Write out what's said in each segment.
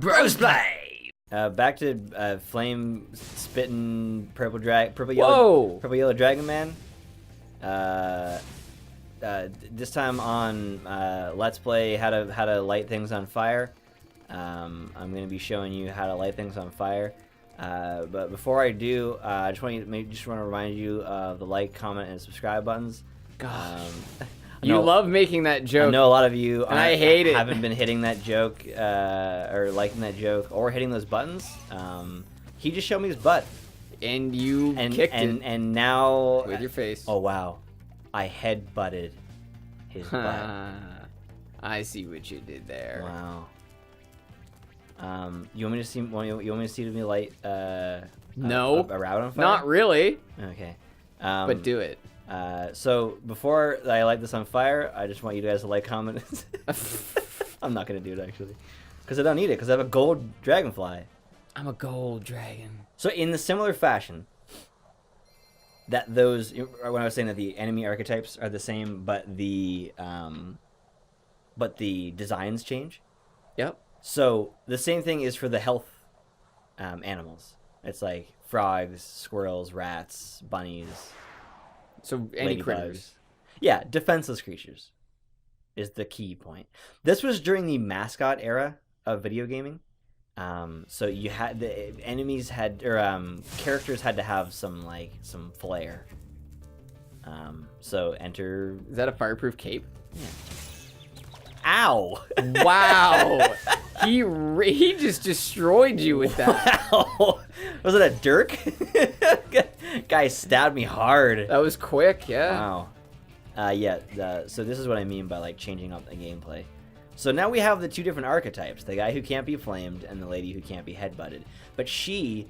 Brosplay. Back to flame spitting purple yellow dragon man. This time on Let's Play how to light things on fire. I'm going to be showing you how to light things on fire. But before I do, I just want to remind you of the like, comment, and subscribe buttons. Gosh. You love making that joke. I know a lot of you and I hate it. Haven't been hitting that joke or liking that joke or hitting those buttons. He just showed me his butt. And you kicked it. And now... with your face. Oh, wow. I head-butted his butt. I see what you did there. Wow. You want me to see? You want me to see me light? No. A rabbit on fire? Not really. Okay. But do it. So before I light this on fire, I just want you guys to like, comment. I'm not gonna do it actually, because I don't need it. Because I have a gold dragonfly. I'm a gold dragon. So in the similar fashion that those, when I was saying that the enemy archetypes are the same, but the designs change. Yep. So the same thing is for the health animals. It's like frogs, squirrels, rats, bunnies. So any critters. Yeah, defenseless creatures is the key point. This was during the mascot era of video gaming. So you had the enemies had characters had to have some flair. So enter. Is that a fireproof cape? Yeah. Ow! Wow! He just destroyed you with that. Wow! Was it a dirk? Guy stabbed me hard. That was quick, yeah. Wow. So this is what I mean by like changing up the gameplay. So now we have the two different archetypes: the guy who can't be flamed and the lady who can't be headbutted. But she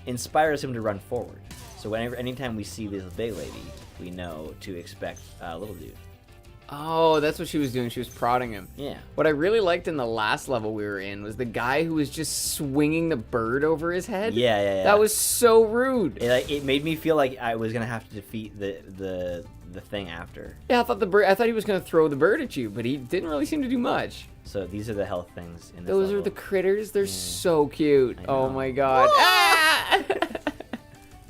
inspires him to run forward. So anytime we see this big lady, we know to expect a little dude. Oh, that's what she was doing. She was prodding him. Yeah. What I really liked in the last level we were in was the guy who was just swinging the bird over his head. Yeah. That was so rude. It made me feel like I was gonna have to defeat the thing after. Yeah, I thought he was gonna throw the bird at you, but he didn't really seem to do much. So these are the health things in this Those level. are the critters. They're so cute. Oh my god.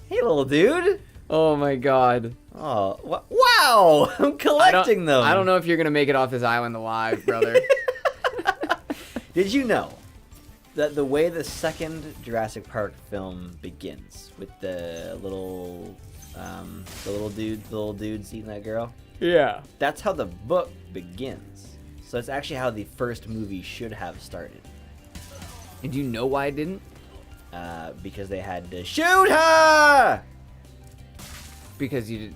Hey, little dude. Oh my god. Oh, wow! I'm collecting them. I don't know if you're gonna make it off this island alive, brother. Did you know that the way the second Jurassic Park film begins with the little dudes eating that girl? Yeah. That's how the book begins. So it's actually how the first movie should have started. And do you know why it didn't? Because they had to shoot her. Because you did,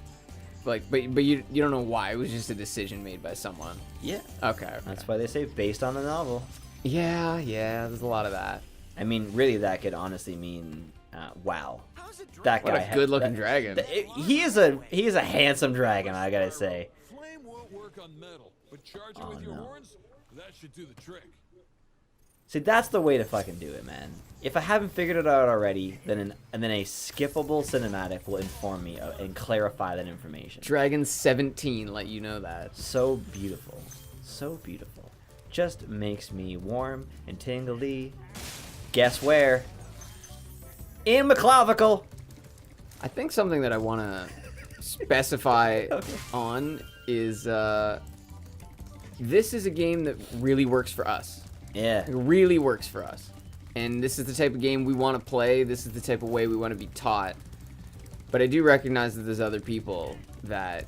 but you don't know why. It was just a decision made by someone. Yeah. Okay. That's why they say based on the novel. Yeah. There's a lot of that. I mean, really, that could honestly mean, wow. That guy. What a good-looking dragon. He is a handsome dragon, I gotta say. Flame won't work on metal, but charging with your horns, that should do the trick. See, that's the way to fucking do it, man. If I haven't figured it out already, then a skippable cinematic will inform me and clarify that information. Dragon 17 let you know that. So beautiful. So beautiful. Just makes me warm and tingly. Guess where? In my clavicle. I think something that I want to specify on is this is a game that really works for us. Yeah. It really works for us. And this is the type of game we want to play. This is the type of way we want to be taught. But I do recognize that there's other people that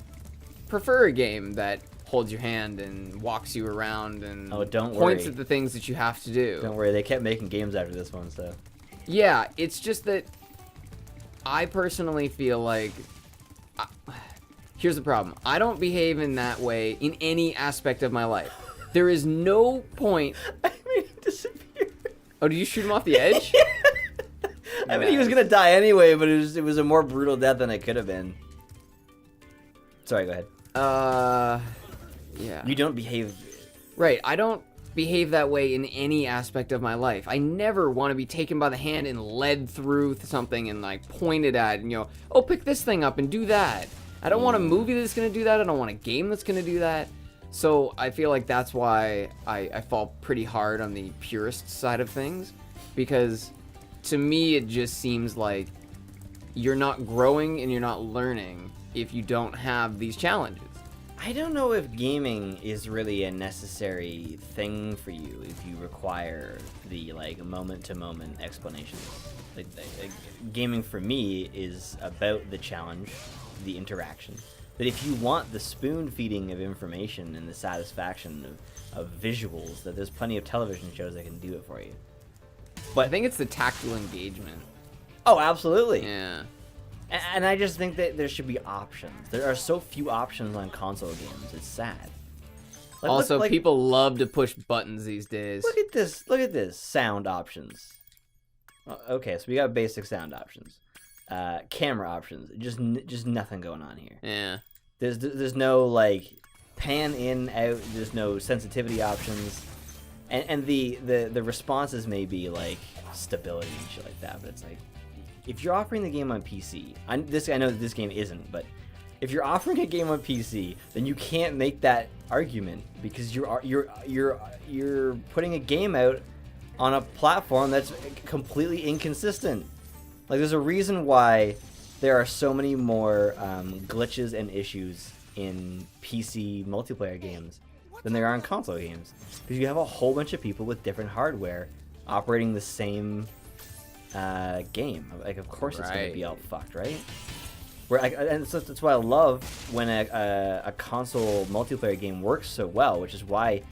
prefer a game that holds your hand and walks you around and points at the things that you have to do. Don't worry, they kept making games after this one, so. Yeah, it's just that I personally feel like... here's the problem. I don't behave in that way in any aspect of my life. There is no point... I made him disappear. Oh, did you shoot him off the edge? I mean, he was gonna die anyway, but it was a more brutal death than it could have been. Sorry, go ahead. Yeah. You don't behave... Right, I don't behave that way in any aspect of my life. I never want to be taken by the hand and led through something and like pointed at and oh, pick this thing up and do that. I don't want a movie that's gonna do that. I don't want a game that's gonna do that. So I feel like that's why I fall pretty hard on the purist side of things, because to me it just seems like you're not growing and you're not learning if you don't have these challenges. I don't know if gaming is really a necessary thing for you if you require the like moment-to-moment explanations. Like, gaming for me is about the challenge, the interaction. That if you want the spoon-feeding of information and the satisfaction of visuals, that there's plenty of television shows that can do it for you. But I think it's the tactile engagement. Oh, absolutely. Yeah. And I just think that there should be options. There are so few options on console games. It's sad. Like, Also, look, like, people love to push buttons these days. Look at this. Look at this. Sound options. Okay, so we got basic sound options. Camera options. Just nothing going on here. Yeah. There's no like pan in out. There's no sensitivity options. And the responses may be like stability and shit like that, but it's like, if you're offering the game on PC, I know that this game isn't, but if you're offering a game on PC, then you can't make that argument because you're putting a game out on a platform that's completely inconsistent. Like, there's a reason why there are so many more glitches and issues in PC multiplayer games than there are in console games, because you have a whole bunch of people with different hardware operating the same game. Like, of course it's going to be all fucked, right? And so that's why I love when a console multiplayer game works so well, which is why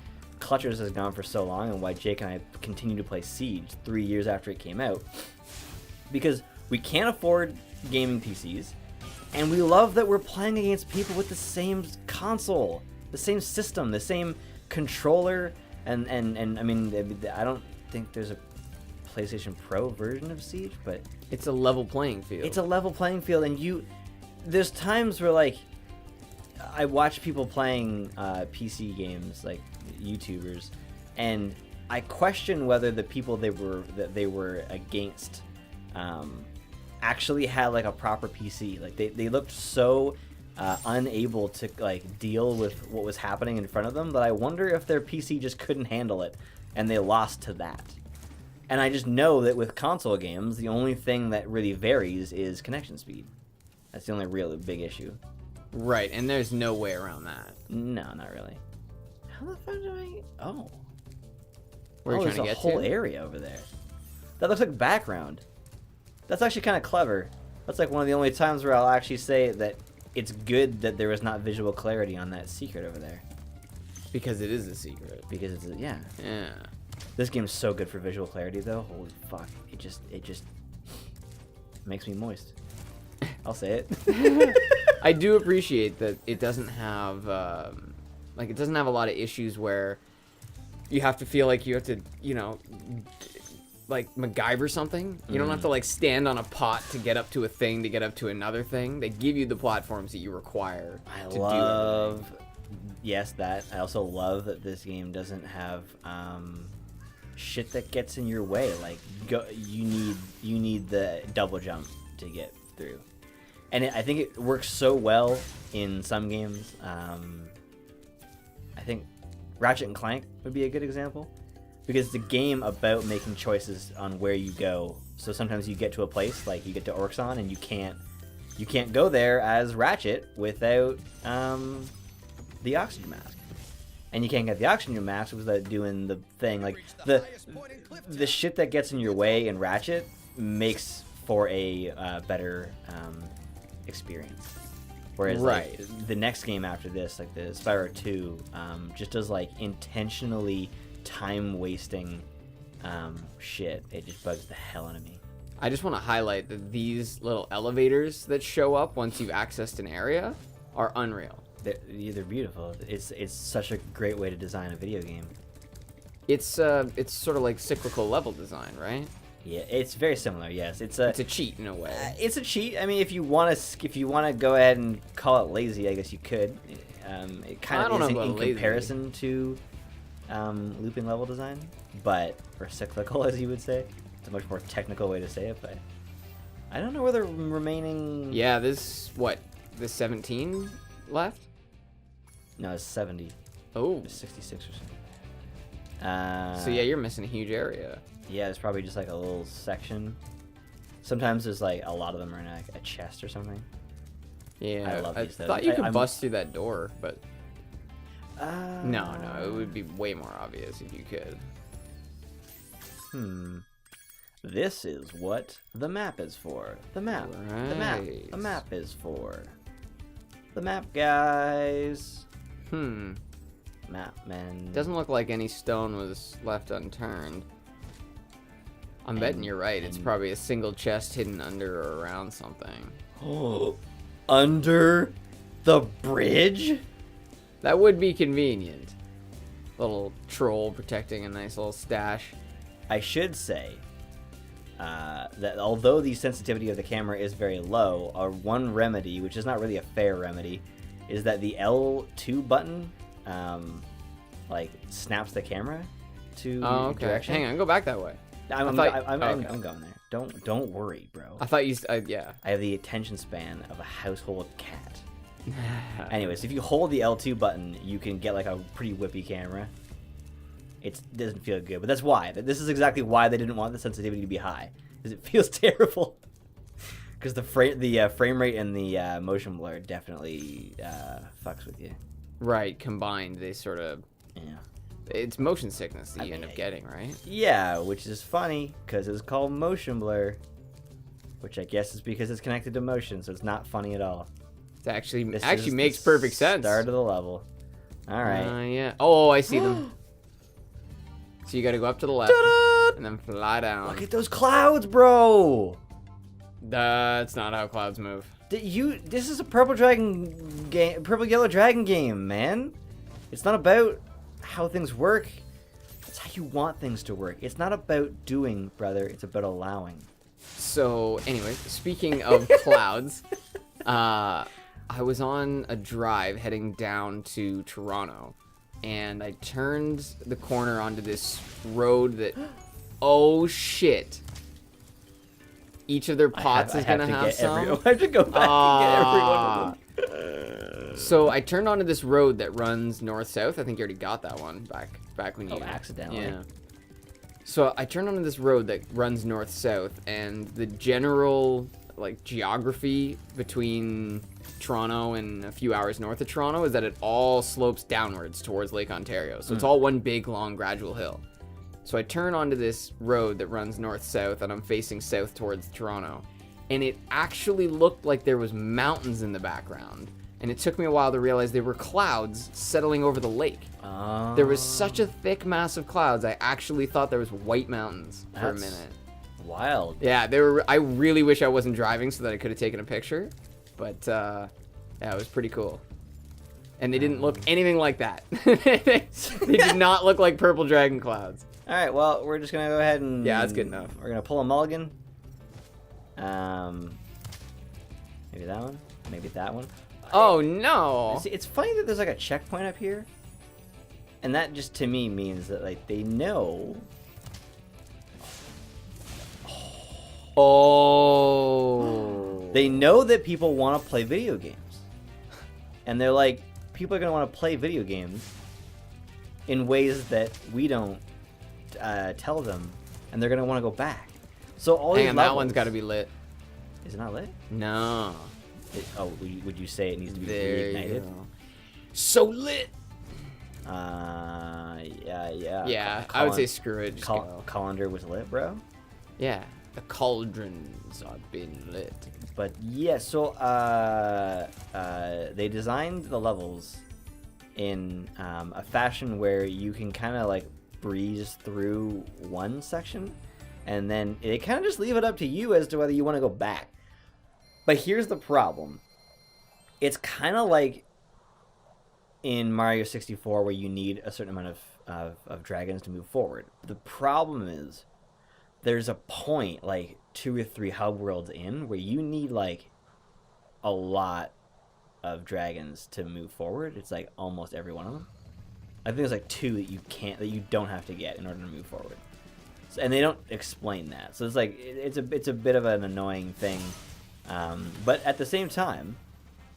Clutchers has gone for so long and why Jake and I continue to play Siege 3 years after it came out, because we can't afford gaming PCs, and we love that we're playing against people with the same console, the same system, the same controller, and I mean, I don't think there's a PlayStation Pro version of Siege, but it's a level playing field. It's a level playing field, and there's times where, like, I watch people playing PC games, like YouTubers, and I question whether the people that they were against actually had like a proper PC. Like, they looked so unable to like deal with what was happening in front of them that I wonder if their PC just couldn't handle it and they lost to that. And I just know that with console games, the only thing that really varies is connection speed. That's the only real big issue. Right, and there's no way around that. No, not really. How the fuck do I... Oh. Where are you trying to get to? There's a whole to? area over there. That looks like background. That's actually kind of clever. That's like one of the only times where I'll actually say that it's good that there was not visual clarity on that secret over there. Because it is a secret. Because it's a... Yeah. Yeah. This game's so good for visual clarity, though. Holy fuck. It just makes me moist. I'll say it. I do appreciate that it doesn't have, it doesn't have a lot of issues where you have to feel like you have to, like MacGyver something. You don't have to, like, stand on a pot to get up to a thing to get up to another thing. They give you the platforms that you require to do everything. Yes, that. I also love that this game doesn't have shit that gets in your way. Like, you need the double jump to get through, and I think it works so well in some games. I think Ratchet and Clank would be a good example, because it's a game about making choices on where you go. So sometimes you get to a place, like you get to Orxon, and you can't go there as Ratchet without the oxygen mask. And you can't get the oxygen mask without doing the thing. Like, the shit that gets in your way in Ratchet makes for a better experience. Whereas, like, the next game after this, like the Spyro 2, just does, like, intentionally time-wasting shit. It just bugs the hell out of me. I just want to highlight that these little elevators that show up once you've accessed an area are unreal. They're beautiful. It's such a great way to design a video game. It's sort of like cyclical level design, right? Yeah, it's very similar. Yes, it's a cheat in a way. It's a cheat. I mean, if you want to go ahead and call it lazy, I guess you could. It kind of is in comparison to looping level design, or cyclical, as you would say. It's a much more technical way to say it, but I don't know where the remaining. Yeah, there's 17 left. No, it's 70. Oh. 66 or something. So yeah, you're missing a huge area. Yeah, it's probably just like a little section. Sometimes there's like a lot of them are in like a chest or something. Yeah, I love these, though. thought you could I'm- bust through that door, but Uh, no, it would be way more obvious if you could. This is what the map is for. The map. The map. The Right. map is for. The map, guys. Map, man. Doesn't look like any stone was left unturned. I'm betting you're right. It's probably a single chest hidden under or around something. Under the bridge? That would be convenient. Little troll protecting a nice little stash. I should say that although the sensitivity of the camera is very low, our one remedy, which is not really a fair remedy, is that the L2 button like snaps the camera to Oh, okay. direction. Hang on, go back that way. I'm okay. going there. Don't worry, bro. I thought you. Yeah. I have the attention span of a household cat. Anyways, if you hold the L2 button, you can get like a pretty whippy camera. It doesn't feel good, but that's why. This is exactly why they didn't want the sensitivity to be high, because it feels terrible. Because the frame rate and the motion blur definitely fucks with you. Right. Combined, they sort of. Yeah. It's motion sickness that you mean, end up getting, right? Yeah, which is funny because it's called motion blur, which I guess is because it's connected to motion, so it's not funny at all. It actually This actually is makes the perfect sense. Start of the level. All right. Yeah. Oh, I see them. So you got to go up to the left and then fly down. Look at those clouds, bro. That's not how clouds move. This is a purple yellow dragon game, man. It's not about how things work. It's how you want things to work. It's not about doing, brother. It's about allowing. So, anyway, speaking of clouds, I was on a drive heading down to Toronto, and I turned the corner onto this road that, oh shit. Each of their pots is going to have some. I have to go back and get every one of them. So I turned onto this road that runs north-south. I think you already got that one back when you... Oh, accidentally. Yeah. So I turned onto this road that runs north-south, and the general like geography between Toronto and a few hours north of Toronto is that it all slopes downwards towards Lake Ontario. So it's all one big, long, gradual hill. So I turn onto this road that runs north-south, and I'm facing south towards Toronto. And it actually looked like there was mountains in the background. And it took me a while to realize they were clouds settling over the lake. There was such a thick mass of clouds, I actually thought there was white mountains for a That's minute. Wild. Yeah, they were. I really wish I wasn't driving so that I could have taken a picture. But, yeah, it was pretty cool. And they didn't look anything like that. They did not look like purple dragon clouds. All right, well, we're just gonna go ahead and Yeah, that's good enough. We're gonna pull a mulligan. Maybe that one. Maybe that one. Oh, no. See, it's funny that there's like a checkpoint up here, and that just to me means that like they know. Oh. They know that people want to play video games, and they're like, people are gonna want to play video games in ways that we don't tell them, and they're gonna want to go back. So all these Hang on, that levels, one's got to be lit. Is it not lit? No. Would you say it needs to be There reignited? you go. So lit. Yeah. Yeah, I would say screw it. Just go. Colander was lit, bro. Yeah, the cauldrons are being lit. But yeah, so they designed the levels in a fashion where you can kind of like breeze through one section, and then they kind of just leave it up to you as to whether you want to go back. But here's the problem. It's kind of like in Mario 64 where you need a certain amount of dragons to move forward. The problem is there's a point like 2 or 3 hub worlds in where you need like a lot of dragons to move forward. It's like almost every one of them. I think there's like 2 that you don't have to get in order to move forward. So, and they don't explain that. So it's like it's a bit of an annoying thing. But at the same time,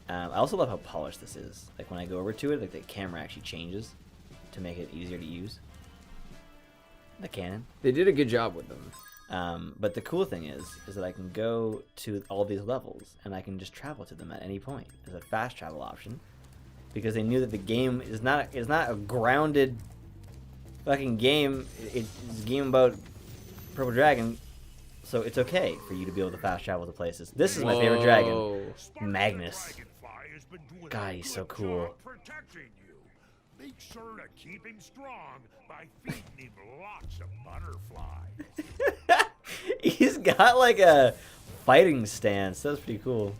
I also love how polished this is. Like when I go over to it, like the camera actually changes. to make it easier to use. The cannon. They did a good job with them. But the cool thing is that I can go to all these levels and I can just travel to them at any point. There's a fast travel option because they knew that the game is not a grounded fucking game. It's a game about Purple Dragon, so it's okay for you to be able to fast travel to places. This is my favorite dragon, Magnus. God, he's so cool. Make sure to keep him strong by feeding him lots of butterflies. He's got like a fighting stance. That's pretty cool.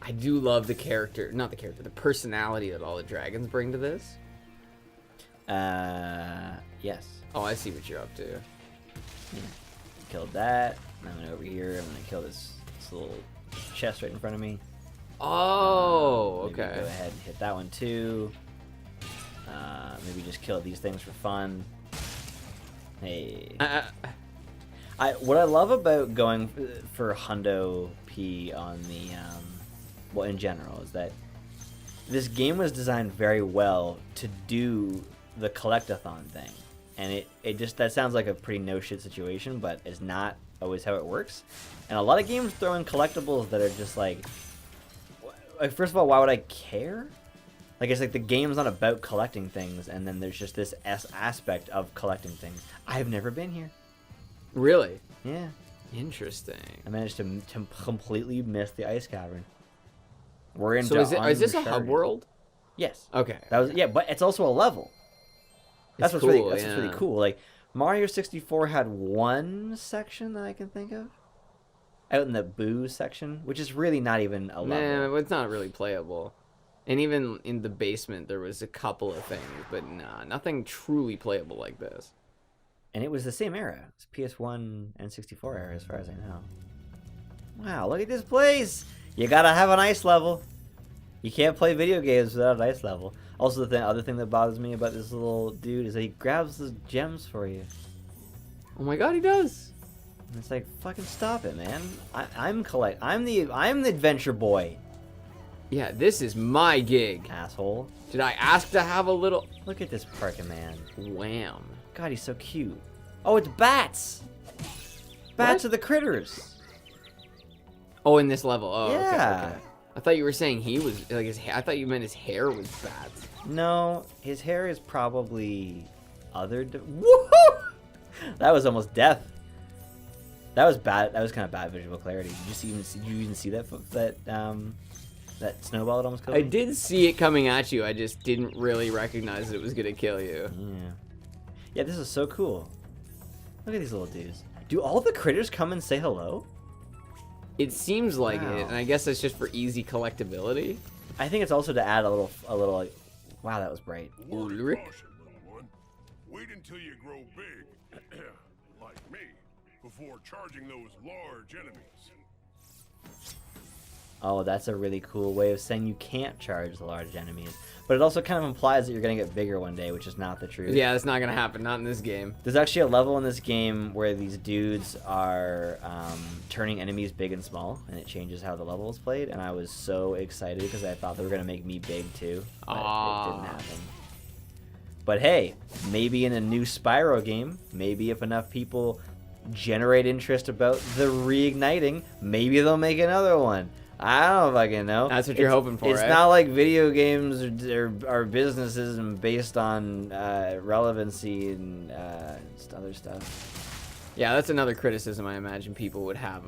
I do love the personality that all the dragons bring to this. Yes. Oh, I see what you're up to. Yeah. Killed that. I'm gonna over here. I'm gonna kill this little chest right in front of me. Oh, Maybe okay. Go ahead and hit that one too. Maybe just kill these things for fun. Hey. What I love about going for Hundo P on the well in general is that this game was designed very well to do the collectathon thing, and it just that sounds like a pretty no shit situation, but it's not always how it works. And a lot of games throw in collectibles that are just like first of all, why would I care? Like, it's like the game's not about collecting things, and then there's just this aspect of collecting things. I've never been here. Really? Yeah. Interesting. I managed to completely miss the ice cavern. We're in. So is this a hub world? Yes. Okay. That was but it's also a level. That's what's really what's yeah. really cool. Like Mario 64 had one section that I can think of, out in the Boo section, which is really not even a level. Nah, it's not really playable. And even in the basement, there was a couple of things, but nah, nothing truly playable like this. And it was the same era. It's PS1 and 64 era, as far as I know. Wow, look at this place! You gotta have an ice level. You can't play video games without an ice level. Also, the other thing that bothers me about this little dude is that he grabs the gems for you. Oh my god, he does! And it's like, fucking stop it, man. I'm the adventure boy. Yeah, this is my gig. Asshole. Did I ask to have a little... Look at this parking man. Wham. God, he's so cute. Oh, it's bats! Bats What? are the critters. Oh, in this level. Oh, Yeah. okay. I thought you were saying he was... like I thought you meant his hair was bats. No, his hair is probably Woohoo! That was almost death. That was bad. That was kind of bad visual clarity. Did you even see that snowball that almost killed I me? did see it coming at you. I just didn't really recognize that it was going to kill you. Yeah. Yeah, this is so cool. Look at these little dudes. Do all the critters come and say hello? It seems like Wow. it, and I guess that's just for easy collectability. I think it's also to add a little like, wow, that was bright. Ulrich? Caution, little one. Wait until you grow big, like me, before charging those large enemies. Oh, that's a really cool way of saying you can't charge the large enemies. But it also kind of implies that you're going to get bigger one day, which is not the truth. Yeah, that's not going to happen. Not in this game. There's actually a level in this game where these dudes are turning enemies big and small, and it changes how the level is played. And I was so excited because I thought they were going to make me big too, but it didn't happen. But hey, maybe in a new Spyro game, maybe if enough people generate interest about the reigniting, maybe they'll make another one. I don't fucking know. That's what you're hoping for, It's right? not like video games are businesses and based on relevancy and other stuff. Yeah, that's another criticism I imagine people would have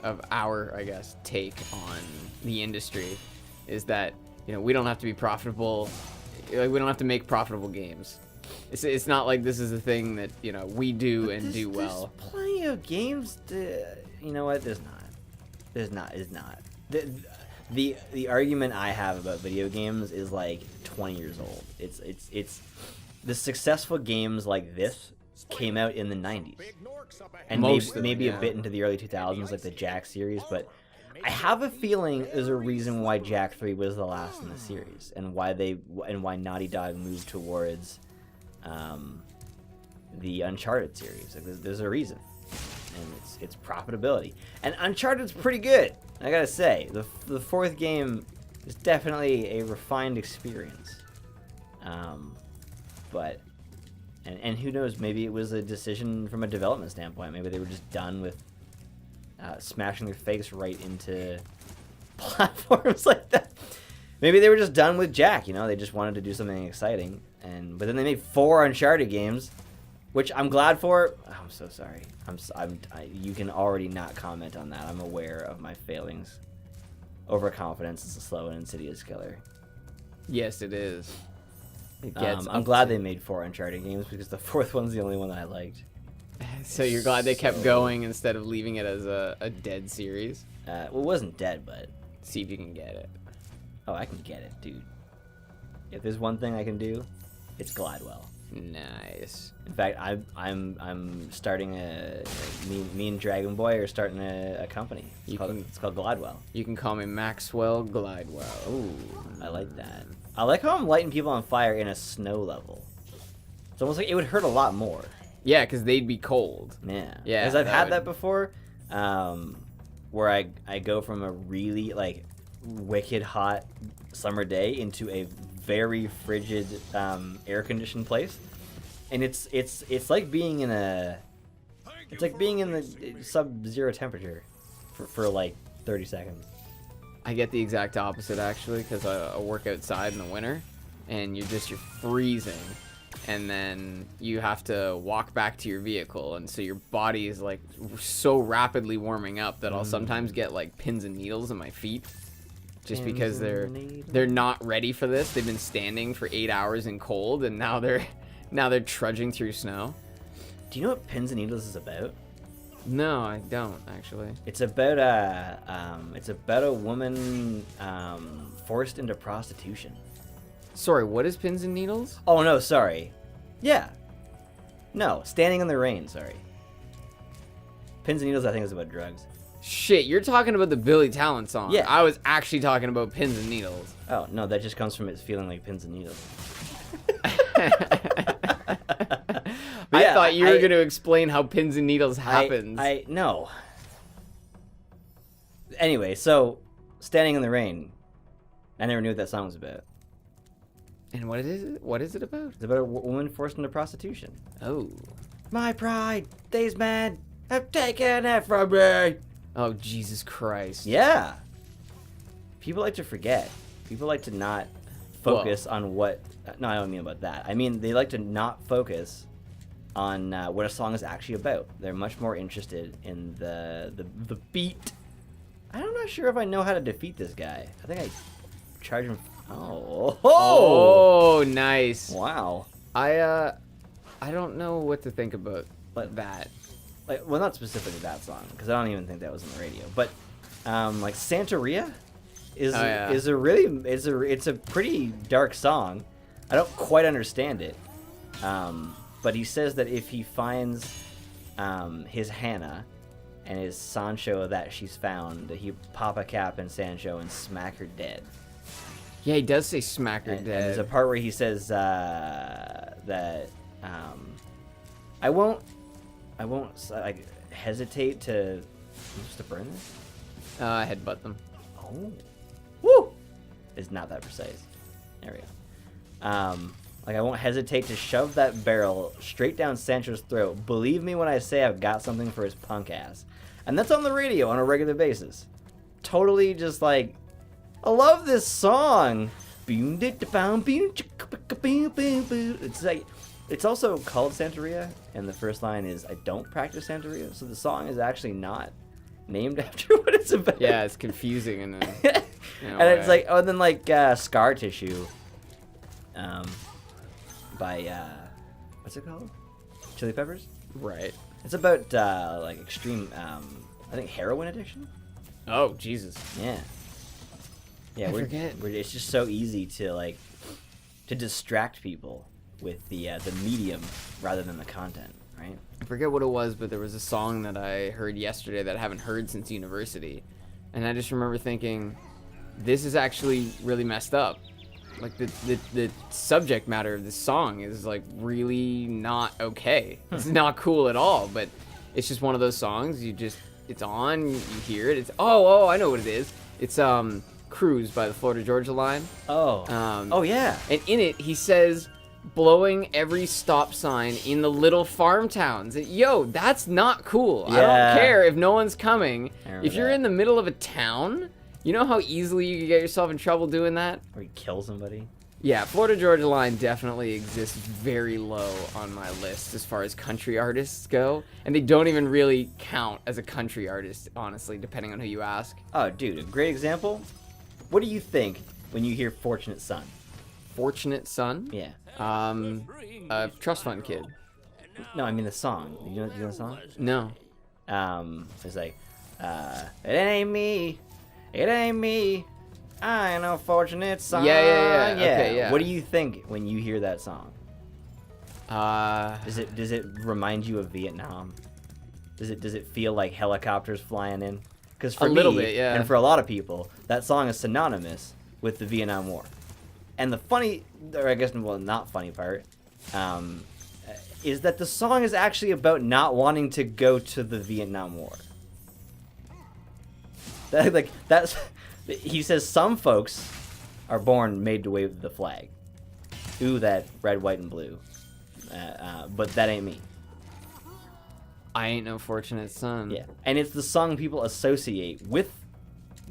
of our, I guess, take on the industry, is that, you know, we don't have to be profitable. Like, we don't have to make profitable games. It's not like this is a thing that, you know, we do and do well. There's plenty of games you know what? There's not. There's not. The argument I have about video games is like 20 years old. It's the successful games like this came out in the 90s. And maybe a bit into the early 2000s, like the Jack series, but I have a feeling there's a reason why Jack 3 was the last in the series, and why Naughty Dog moved towards the Uncharted series. Like, there's a reason, and it's profitability. And Uncharted's pretty good, I gotta say. The fourth game is definitely a refined experience. But and who knows? Maybe it was a decision from a development standpoint. Maybe they were just done with smashing their face right into platforms like that. Maybe they were just done with Jack. You know, they just wanted to do something exciting. But then they made 4 Uncharted games, which I'm glad for. Oh, I'm so sorry. You can already not comment on that. I'm aware of my failings. Overconfidence is a slow and insidious killer. Yes, it is. It gets I'm glad they made 4 Uncharted games because the 4th one's the only one that I liked. So you're glad they kept going instead of leaving it as a dead series? Well, it wasn't dead, but... See if you can get it. Oh, I can get it, dude. If there's one thing I can do, it's Gladwell. Nice. In fact, I'm starting me and Dragon Boy are starting a company. It's called Gladwell. You can call me Maxwell Glidewell. Ooh, I like that. I like how I'm lighting people on fire in a snow level. It's almost like it would hurt a lot more. Yeah, because they'd be cold. Yeah. Yeah. Because I've had that before, where I go from a really like wicked hot summer day into a very frigid air conditioned place, and it's like being in the sub-zero temperature for like 30 seconds. I get the exact opposite actually, because I work outside in the winter, and you're freezing, and then you have to walk back to your vehicle, and so your body is like so rapidly warming up that I'll sometimes get like pins and needles in my feet. Just because they're not ready for this. They've been standing for 8 hours in cold, and now they're trudging through snow. Do you know what Pins and Needles is about? No, I don't actually. It's about a woman forced into prostitution. Sorry, what is Pins and Needles? Oh no, sorry. Yeah. No, Standing in the Rain. Sorry. Pins and Needles, I think, is about drugs. Shit, you're talking about the Billy Talent song. Yeah. I was actually talking about Pins and Needles. Oh, no, that just comes from it feeling like pins and needles. I thought you were going to explain how Pins and Needles happens. No. Anyway, so, Standing in the Rain. I never knew what that song was about. And what is it? What is it about? It's about a woman forced into prostitution. Oh. My pride, these men have taken it from me. Oh, Jesus Christ. Yeah. People like to forget. People like to not focus on what... No, I don't mean about that. I mean, they like to not focus on what a song is actually about. They're much more interested in the beat. I'm not sure if I know how to defeat this guy. I think I charge him... Oh, nice. Wow. I don't know what to think about that. Like, well, not specifically that song, because I don't even think that was on the radio. But like Santeria is it's a pretty dark song. I don't quite understand it. But he says that if he finds his Hannah and his Sancho that she's found, he pop a cap in Sancho and smack her dead. Yeah, he does say smack her dead. And there's a part where he says that I won't like hesitate to burn this. Headbutt them. Oh, woo! It's not that precise. There we go. Like I won't hesitate to shove that barrel straight down Sancho's throat. Believe me when I say I've got something for his punk ass. And that's on the radio on a regular basis. Totally just like, I love this song. It's like, it's also called Santeria, and the first line is, I don't practice Santeria, so the song is actually not named after what it's about. Yeah, it's confusing. And then, and it's like, oh, then like Scar Tissue by, what's it called? Chili Peppers? Right. It's about like extreme, I think heroin addiction? Oh, Jesus. Yeah. Yeah, it's just so easy to like to distract people with the medium rather than the content, right? I forget what it was, but there was a song that I heard yesterday that I haven't heard since university, and I just remember thinking, this is actually really messed up. Like the subject matter of this song is like really not okay. It's not cool at all, but it's just one of those songs it's on, you hear it. It's oh, I know what it is. It's Cruise by the Florida Georgia Line. Oh. Oh yeah. And in it he says, blowing every stop sign in the little farm towns. Yo, that's not cool. I Yeah. don't care if no one's coming. I remember If you're that. in the middle of a town, you know how easily you could get yourself in trouble doing that? Or you kill somebody. Yeah, Florida Georgia Line definitely exists very low on my list as far as country artists go. And they don't even really count as a country artist, honestly, depending on who you ask. Oh, dude, a great example. What do you think when you hear Fortunate Son? Fortunate Son? Yeah. Trust Fund Kid. No, I mean the song. You know the song? No. It's like, it ain't me. It ain't me. I ain't no fortunate son. Yeah. Okay, yeah. What do you think when you hear that song? Does it remind you of Vietnam? Does it feel like helicopters flying in? Because for A little bit, yeah. and for a lot of people, that song is synonymous with the Vietnam War. And the funny, or I guess, well, not funny part, is that the song is actually about not wanting to go to the Vietnam War. That's he says some folks are born made to wave the flag. Ooh, that red, white, and blue. But that ain't me. I ain't no fortunate son. Yeah, and it's the song people associate with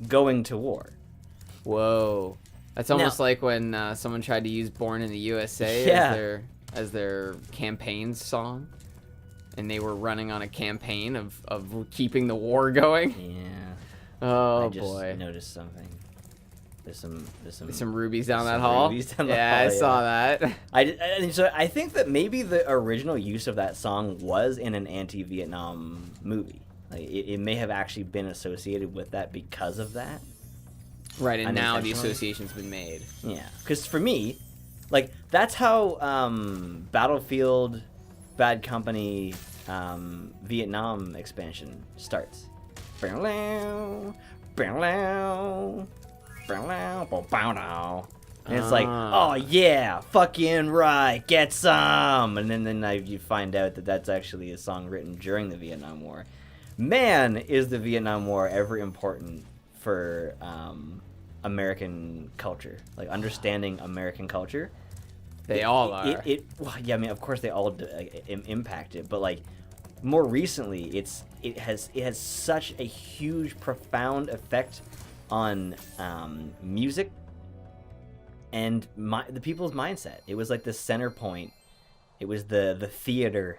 going to war. Whoa. That's almost like when someone tried to use Born in the USA Yeah. as their campaign song. And they were running on a campaign of keeping the war going. Yeah. Oh, I just boy. noticed something. There's Some rubies down that some hall. rubies down the Yeah, hall, I saw that. So I think that maybe the original use of that song was in an anti-Vietnam movie. Like it may have actually been associated with that because of that. Right, and now the Unintentionally. association's been made. Yeah, because for me, like that's how Battlefield, Bad Company, Vietnam expansion starts. And it's like, oh yeah, fucking right, get some. And then you find out that that's actually a song written during the Vietnam War. Man, is the Vietnam War ever important for American culture, like understanding American culture. They all are. Well, yeah, I mean, of course they all impact it, but like more recently, it has such a huge, profound effect on music and the people's mindset. It was like the center point. It was the theater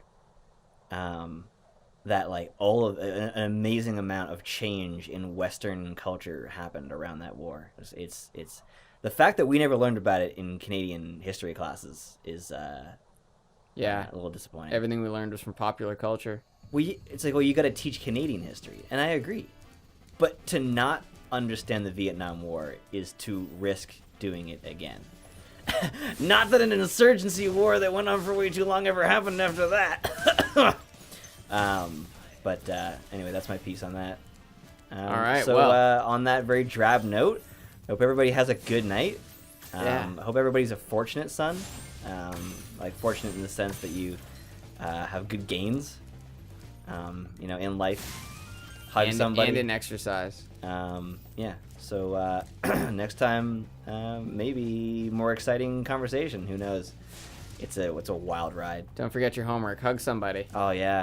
that like all of an amazing amount of change in Western culture happened around that war. It's the fact that we never learned about it in Canadian history classes is Yeah. a little disappointing. Everything we learned was from popular culture. It's like, well, you got to teach Canadian history, and I agree, but to not understand the Vietnam War is to risk doing it again. Not that an insurgency war that went on for way too long ever happened after that. But anyway, that's my piece on that. All right, So well. on that very drab note, hope everybody has a good night. Yeah. Hope everybody's a fortunate son. Like fortunate in the sense that you have good gains. In life. Hug somebody. And in exercise. Yeah. So next time, maybe more exciting conversation. Who knows? It's a wild ride. Don't forget your homework. Hug somebody. Oh yeah.